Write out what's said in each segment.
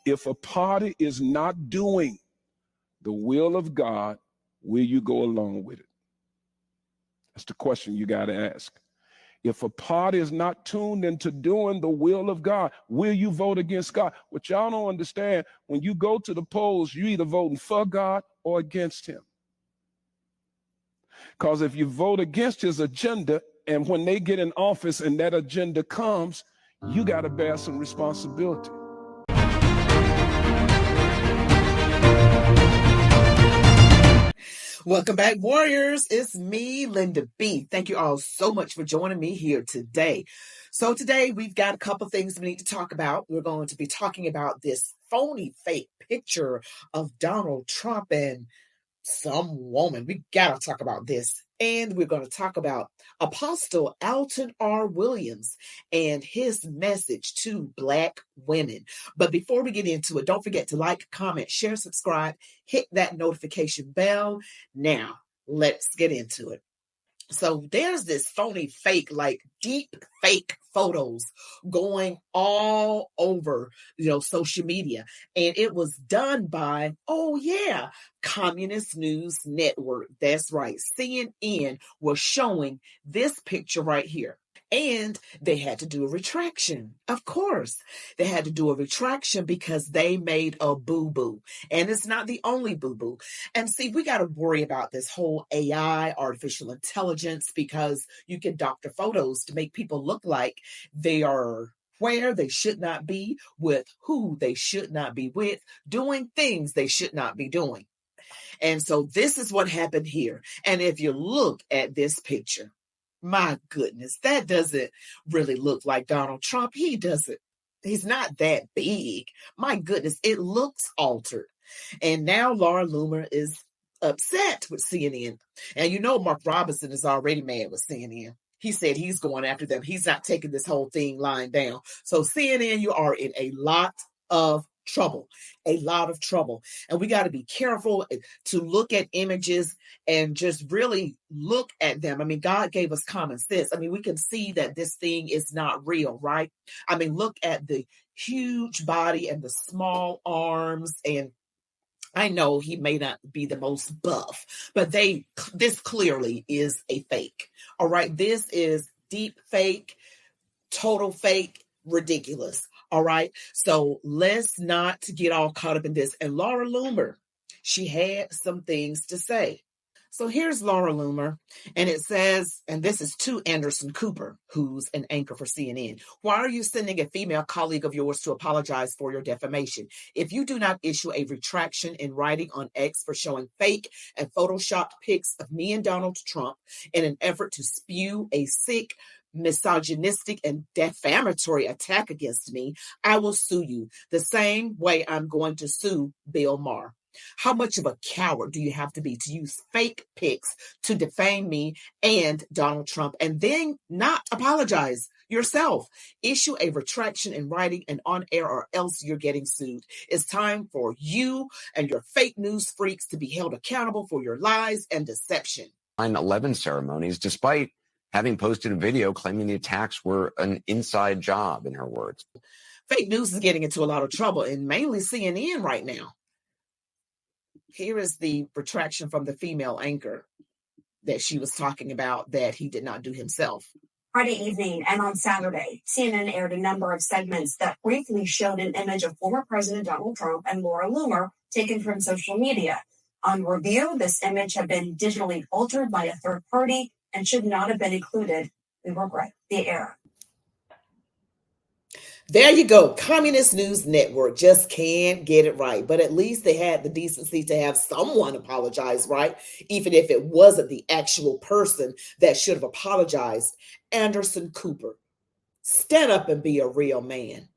If a party is not doing the will of God, will you go along with it? That's the question you got to ask. If a party is not tuned into doing the will of God, will you vote against God? What y'all don't understand, when you go to the polls, you either voting for God or against him. Because if you vote against his agenda, and when they get in office and that agenda comes, you got to bear some responsibility. Welcome back, Warriors. It's me, Linda B. Thank you all so much for joining me here today. So today we've got a couple things we need to talk about. We're going to be talking about this phony fake picture of Donald Trump and some woman. We got to talk about this. And we're going to talk about Apostle Alton R. Williams and his message to Black women. But before we get into it, don't forget to like, comment, share, subscribe, hit that notification bell. Now, let's get into it. So there's this phony fake, like deep fake photos going all over, social media. And it was done by, Communist News Network. That's right. CNN was showing this picture right here. And they had to do a retraction. Of course, they had to do a retraction because they made a boo-boo. And it's not the only boo-boo. And see, we got to worry about this whole AI, artificial intelligence, because you can doctor photos to make people look like they are where they should not be, with who they should not be with, doing things they should not be doing. And so this is what happened here. And if you look at this picture, my goodness, that doesn't really look like Donald Trump. He's not that big. My goodness, it looks altered. And now Laura Loomer is upset with CNN. And Mark Robinson is already mad with CNN. He said he's going after them. He's not taking this whole thing lying down. So CNN, you are in a lot of trouble. And we got to be careful to look at images and just really look at them. I mean, God gave us common sense. I mean, we can see that this thing is not real, right? I mean, look at the huge body and the small arms. And I know he may not be the most buff, but this clearly is a fake. All right. This is deep fake, total fake, ridiculous. All right. So let's not get all caught up in this. And Laura Loomer, she had some things to say. So here's Laura Loomer, and it says, and this is to Anderson Cooper, who's an anchor for CNN. Why are you sending a female colleague of yours to apologize for your defamation? If you do not issue a retraction in writing on X for showing fake and photoshopped pics of me and Donald Trump in an effort to spew a sick, misogynistic and defamatory attack against me, I will sue you the same way I'm going to sue Bill Maher. How much of a coward do you have to be to use fake pics to defame me and Donald Trump and then not apologize yourself? Issue a retraction in writing and on air, or else you're getting sued. It's time for you and your fake news freaks to be held accountable for your lies and deception. 9/11 ceremonies, despite having posted a video claiming the attacks were an inside job, in her words. Fake news is getting into a lot of trouble, and mainly CNN right now. Here is the retraction from the female anchor that she was talking about that he did not do himself. Friday evening and on Saturday, CNN aired a number of segments that briefly showed an image of former President Donald Trump and Laura Loomer taken from social media. On review, this image had been digitally altered by a third party and should not have been included. We regret the error. There you go. Communist News Network just can't get it right. But at least they had the decency to have someone apologize, right? Even if it wasn't the actual person that should have apologized. Anderson Cooper, stand up and be a real man.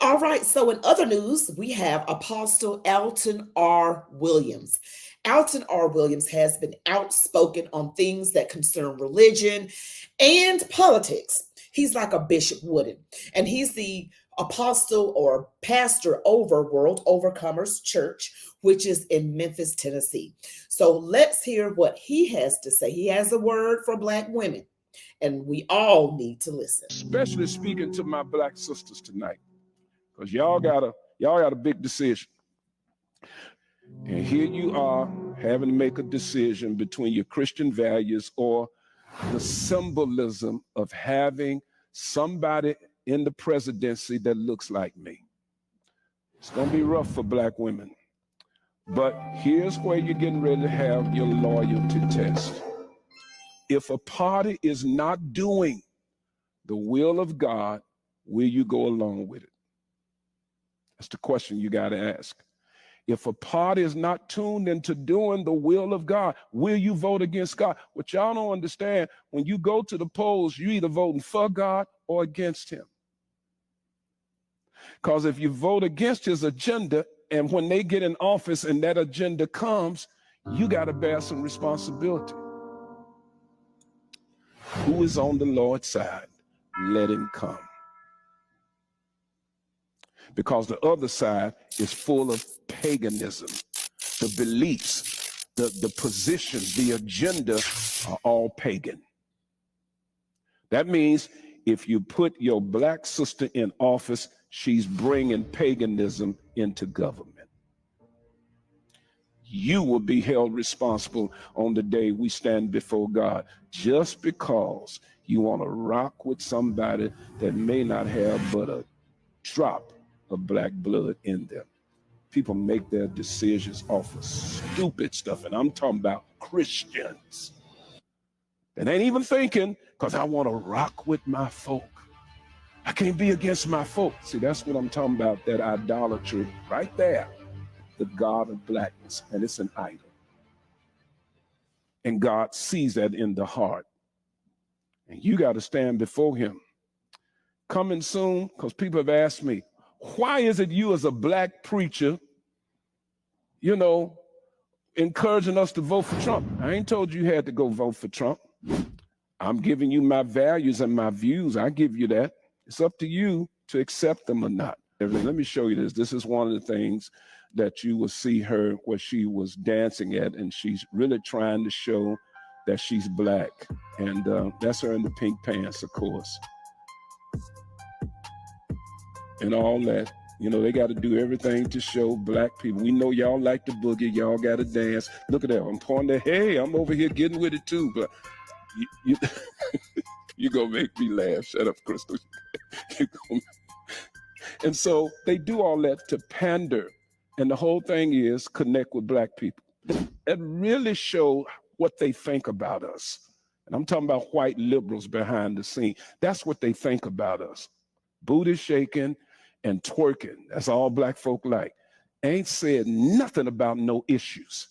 All right. So in other news, we have Apostle Alton R. Williams. Alton R. Williams has been outspoken on things that concern religion and politics. He's like a Bishop Wooden, and he's the apostle or pastor over World Overcomers Church, which is in Memphis, Tennessee. So let's hear what he has to say. He has a word for Black women, and we all need to listen. Especially speaking to my Black sisters tonight. because y'all got a big decision. And here you are having to make a decision between your Christian values or the symbolism of having somebody in the presidency that looks like me. It's going to be rough for black women. But here's where you're getting ready to have your loyalty test. If a party is not doing the will of God, will you go along with it? That's the question you got to ask. If a party is not tuned into doing the will of God, will you vote against God? What y'all don't understand, when you go to the polls, you either voting for God or against him. Because if you vote against his agenda, and when they get in office and that agenda comes, you got to bear some responsibility. Who is on the Lord's side? Let him come. Because the other side is full of paganism. The beliefs, the position, the agenda are all pagan. That means if you put your black sister in office, she's bringing paganism into government. You will be held responsible on the day we stand before God, just because you want to rock with somebody that may not have but a drop of black blood in them. People make their decisions off of stupid stuff, and I'm talking about Christians that ain't even thinking, because I want to rock with my folk. I can't be against my folk. See, that's what I'm talking about, that idolatry right there, the God of blackness, and it's an idol. And God sees that in the heart. And you got to stand before him. Coming soon, because people have asked me, why is it you as a black preacher, encouraging us to vote for Trump? I ain't told you had to go vote for Trump. I'm giving you my values and my views. I give you that. It's up to you to accept them or not. Let me show you this. This is one of the things that you will see her where she was dancing at, and she's really trying to show that she's black. And that's her in the pink pants, of course. And all that. They got to do everything to show black people. We know y'all like the boogie. Y'all got to dance. Look at that. I'm pointing there. Hey, I'm over here getting with it too. But you're going to make me laugh. Shut up, Crystal. And so they do all that to pander. And the whole thing is connect with black people. It really show what they think about us. And I'm talking about white liberals behind the scene. That's what they think about us. Booty shaking and twerking. That's all black folk like. Ain't said nothing about no issues.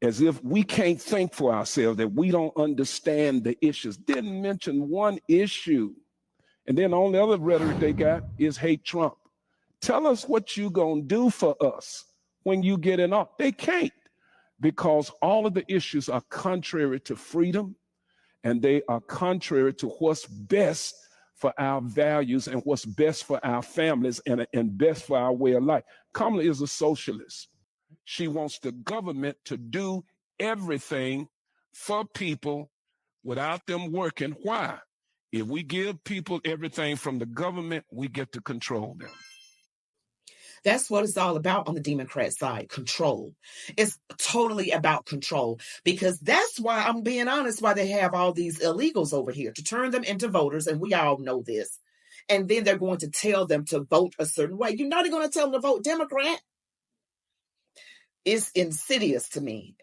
As if we can't think for ourselves, that we don't understand the issues. Didn't mention one issue. And then the only other rhetoric they got is hate Trump. Tell us what you gonna do for us when you get in office. They can't, because all of the issues are contrary to freedom, and they are contrary to what's best for our values and what's best for our families and best for our way of life. Kamala is a socialist. She wants the government to do everything for people without them working. Why? If we give people everything from the government, we get to control them. That's what it's all about on the Democrat side, control. It's totally about control, because that's why, I'm being honest, why they have all these illegals over here, to turn them into voters, and we all know this. And then they're going to tell them to vote a certain way. You're not even going to tell them to vote Democrat. It's insidious to me.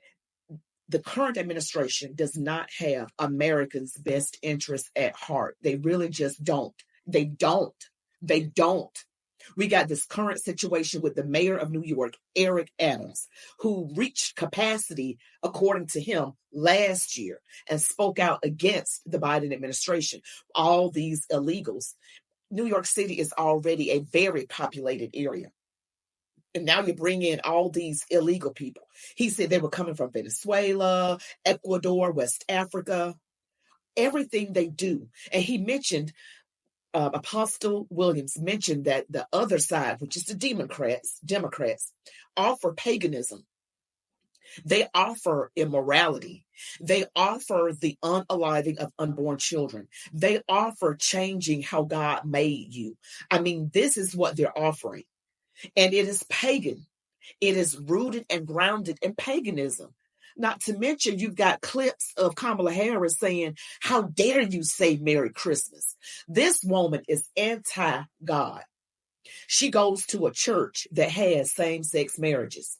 The current administration does not have Americans' best interests at heart. They really just don't. They don't. We got this current situation with the mayor of New York, Eric Adams, who reached capacity, according to him, last year and spoke out against the Biden administration. All these illegals. New York City is already a very populated area. And now you bring in all these illegal people. He said they were coming from Venezuela, Ecuador, West Africa, everything they do. And he mentioned, Apostle Williams mentioned that the other side, which is the Democrats, offer paganism. They offer immorality. They offer the unaliving of unborn children. They offer changing how God made you. I mean, this is what they're offering. And it is pagan. It is rooted and grounded in paganism. Not to mention, you've got clips of Kamala Harris saying, "How dare you say Merry Christmas?" This woman is anti-God. She goes to a church that has same-sex marriages.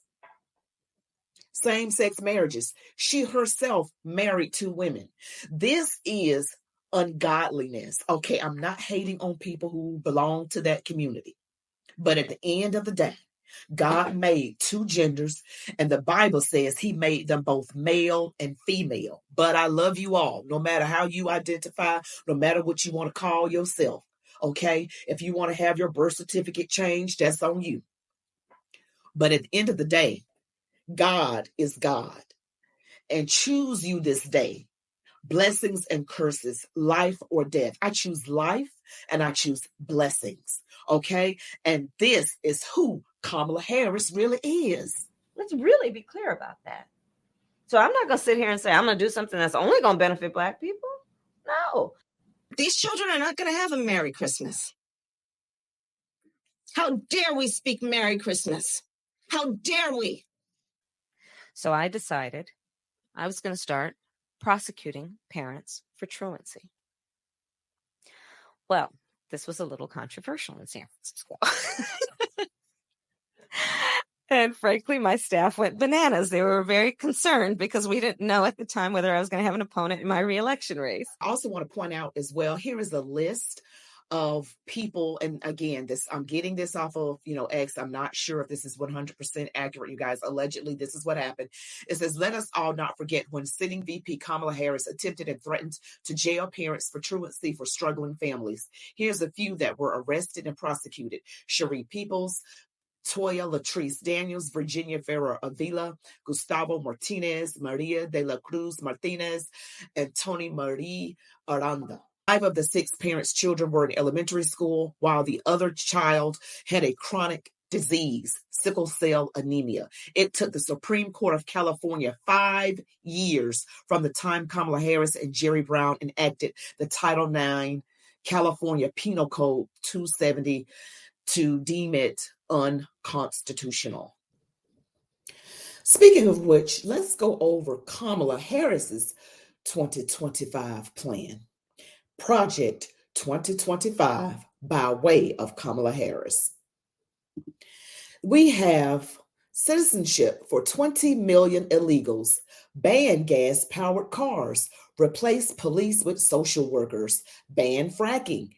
Same-sex marriages. She herself married 2 women. This is ungodliness. Okay, I'm not hating on people who belong to that community. But at the end of the day, God made 2 genders, and the Bible says he made them both male and female. But I love you all, no matter how you identify, no matter what you want to call yourself. Okay? If you want to have your birth certificate changed, that's on you. But at the end of the day, God is God. And choose you this day blessings and curses, life or death. I choose life and I choose blessings. Okay? And this is who Kamala Harris really is. Let's really be clear about that. So I'm not going to sit here and say I'm going to do something that's only going to benefit Black people. No. These children are not going to have a Merry Christmas. How dare we speak Merry Christmas? How dare we? So I decided I was going to start prosecuting parents for truancy. Well, this was a little controversial in San Francisco. And frankly, my staff went bananas. They were very concerned because we didn't know at the time whether I was going to have an opponent in my reelection race. I also want to point out as well, here is a list of people, and again, this I'm getting this off of X. I'm not sure if this is 100% accurate, you guys. Allegedly, this is what happened. It says, let us all not forget when sitting VP Kamala Harris attempted and threatened to jail parents for truancy for struggling families. Here's a few that were arrested and prosecuted: Cherie Peoples, Toya Latrice Daniels, Virginia Ferrer Avila, Gustavo Martinez, Maria de la Cruz Martinez, and Tony Marie Aranda. 5 of the 6 parents' children were in elementary school, while the other child had a chronic disease, sickle cell anemia. It took the Supreme Court of California 5 years from the time Kamala Harris and Jerry Brown enacted the Title IX California Penal Code 270 to deem it unconstitutional. Speaking of which, let's go over Kamala Harris's 2025 plan. Project 2025 by way of Kamala Harris. We have citizenship for 20 million illegals, ban gas-powered cars, replace police with social workers, ban fracking.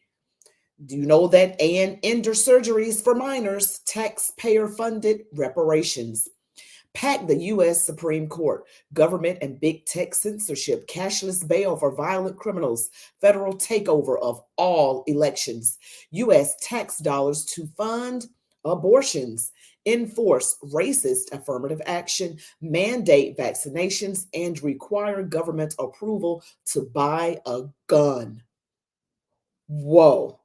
Do you know that and ender surgeries for minors, taxpayer-funded reparations? Pack the U.S. Supreme Court, government and big tech censorship, cashless bail for violent criminals, federal takeover of all elections, U.S. tax dollars to fund abortions, enforce racist affirmative action, mandate vaccinations, and require government approval to buy a gun. Whoa.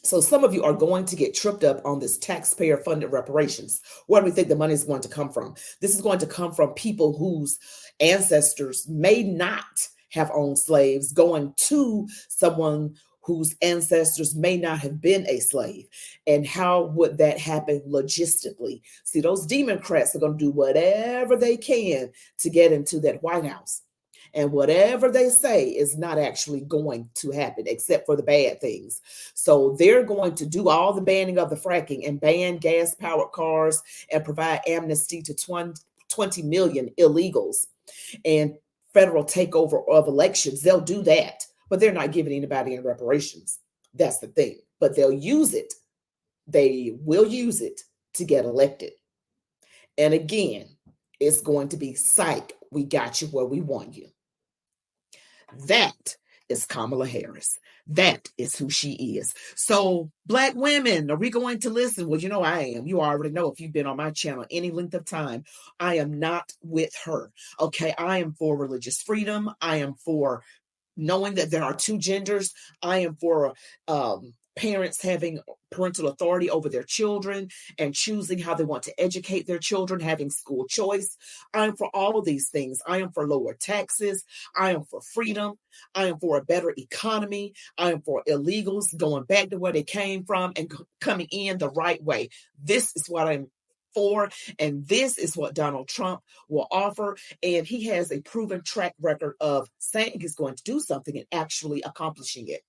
So some of you are going to get tripped up on this taxpayer-funded reparations. Where do we think the money is going to come from? This is going to come from people whose ancestors may not have owned slaves, going to someone whose ancestors may not have been a slave. And how would that happen logistically? See, those Democrats are going to do whatever they can to get into that White House. And whatever they say is not actually going to happen, except for the bad things. So they're going to do all the banning of the fracking and ban gas-powered cars and provide amnesty to 20 million illegals and federal takeover of elections. They'll do that, but they're not giving anybody any reparations. That's the thing. But they'll use it. They will use it to get elected. And again, it's going to be psych. We got you where we want you. That is Kamala Harris. That is who she is. So, Black women, are we going to listen? Well, you know I am. You already know if you've been on my channel any length of time. I am not with her. Okay, I am for religious freedom. I am for knowing that there are 2 genders. I am for parents having parental authority over their children and choosing how they want to educate their children, having school choice. I am for all of these things. I am for lower taxes. I am for freedom. I am for a better economy. I am for illegals going back to where they came from and coming in the right way. This is what I'm for, and this is what Donald Trump will offer. And he has a proven track record of saying he's going to do something and actually accomplishing it.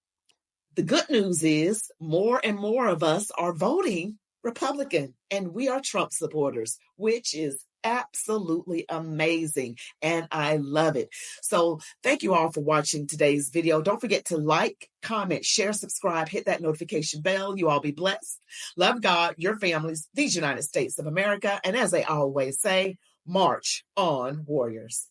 The good news is more and more of us are voting Republican, and we are Trump supporters, which is absolutely amazing. And I love it. So thank you all for watching today's video. Don't forget to like, comment, share, subscribe, hit that notification bell. You all be blessed. Love God, your families, these United States of America. And as I always say, march on, warriors.